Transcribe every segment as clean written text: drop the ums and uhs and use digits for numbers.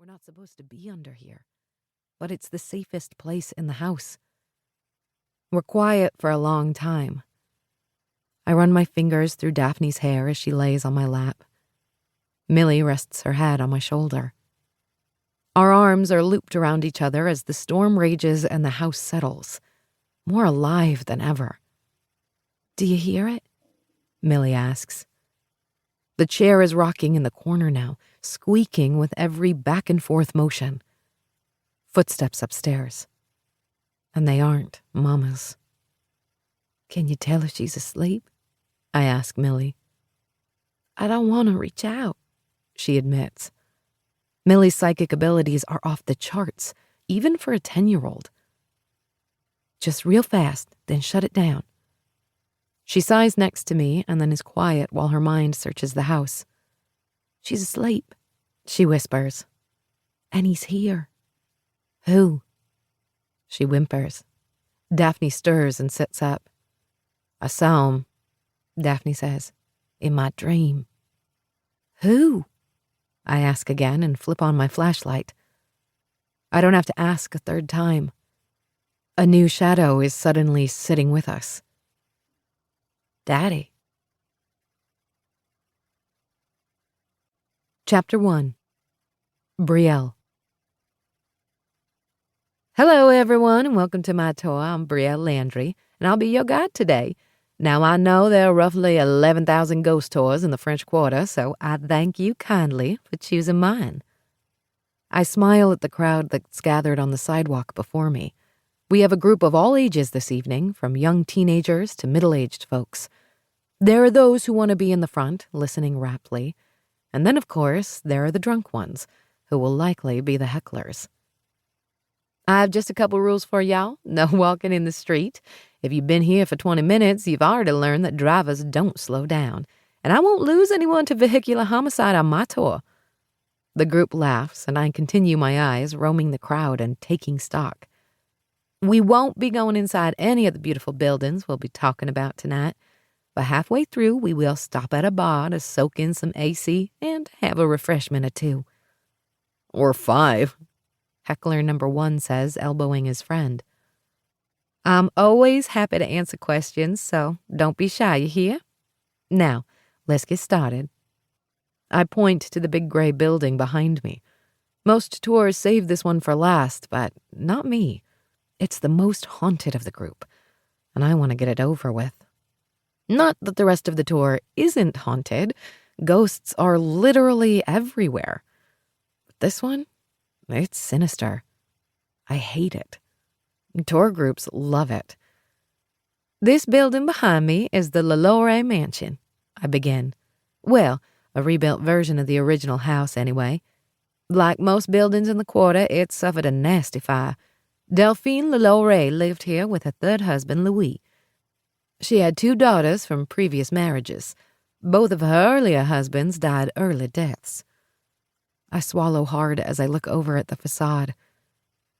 We're not supposed to be under here, but it's the safest place in the house. We're quiet for a long time. I run my fingers through Daphne's hair as she lays on my lap. Millie rests her head on my shoulder. Our arms are looped around each other as the storm rages and the house settles, more alive than ever. "Do you hear it?" Millie asks. The chair is rocking in the corner now, squeaking with every back and forth motion. Footsteps upstairs. And they aren't Mama's. "Can you tell if she's asleep?" I ask Millie. "I don't want to reach out," she admits. Millie's psychic abilities are off the charts, even for a 10-year-old. "Just real fast, then shut it down." She sighs next to me and then is quiet while her mind searches the house. "She's asleep," she whispers. "And he's here." "Who?" She whimpers. Daphne stirs and sits up. "I saw him," Daphne says, "in my dream." "Who?" I ask again and flip on my flashlight. I don't have to ask a third time. A new shadow is suddenly sitting with us. Daddy. Chapter 1. Brielle. Hello, everyone, and welcome to my tour. I'm Brielle Landry, and I'll be your guide today. Now, I know there are roughly 11,000 ghost tours in the French Quarter, so I thank you kindly for choosing mine. I smile at the crowd that's gathered on the sidewalk before me. We have a group of all ages this evening, from young teenagers to middle-aged folks. There are those who want to be in the front, listening raptly. And then, of course, there are the drunk ones, who will likely be the hecklers. I have just a couple rules for y'all. No walking in the street. If you've been here for 20 minutes, you've already learned that drivers don't slow down. And I won't lose anyone to vehicular homicide on my tour. The group laughs, and I continue my eyes, roaming the crowd and taking stock. We won't be going inside any of the beautiful buildings we'll be talking about tonight. But halfway through, we will stop at a bar to soak in some AC and have a refreshment or two. Or 5, heckler number 1 says, elbowing his friend. I'm always happy to answer questions, so don't be shy, you hear? Now, let's get started. I point to the big gray building behind me. Most tours save this one for last, but not me. It's the most haunted of the group, and I want to get it over with. Not that the rest of the tour isn't haunted. Ghosts are literally everywhere. But this one, it's sinister. I hate it. Tour groups love it. This building behind me is the LaLaurie Mansion, I begin. Well, a rebuilt version of the original house anyway. Like most buildings in the quarter, it suffered a nasty fire. Delphine LaLaurie lived here with her third husband, Louis. She had 2 daughters from previous marriages. Both of her earlier husbands died early deaths. I swallow hard as I look over at the facade.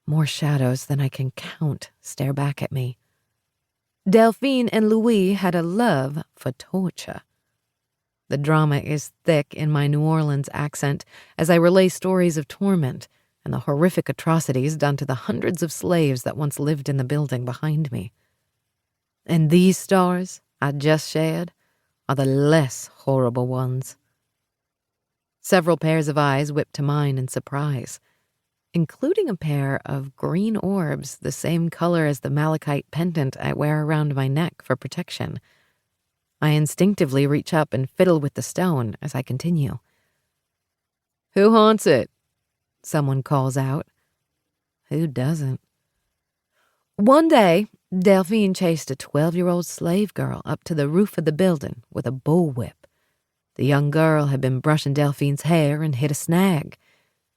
More shadows than I can count stare back at me. Delphine and Louis had a love for torture. The drama is thick in my New Orleans accent as I relay stories of torment and the horrific atrocities done to the hundreds of slaves that once lived in the building behind me. And these stars I just shared are the less horrible ones. Several pairs of eyes whip to mine in surprise, including a pair of green orbs the same color as the malachite pendant I wear around my neck for protection. I instinctively reach up and fiddle with the stone as I continue. "Who haunts it?" someone calls out. Who doesn't? One day, Delphine chased a 12-year-old slave girl up to the roof of the building with a bullwhip. The young girl had been brushing Delphine's hair and hit a snag.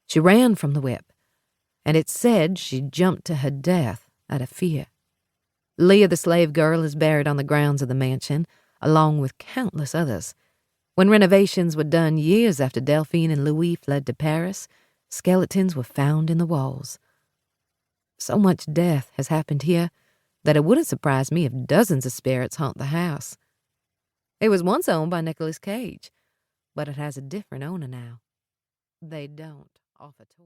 She ran from the whip, and it's said she jumped to her death out of fear. Leah, the slave girl, is buried on the grounds of the mansion, along with countless others. When renovations were done years after Delphine and Louis fled to Paris, skeletons were found in the walls. So much death has happened here that it wouldn't surprise me if dozens of spirits haunt the house. It was once owned by Nicolas Cage, but it has a different owner now. They don't offer tours.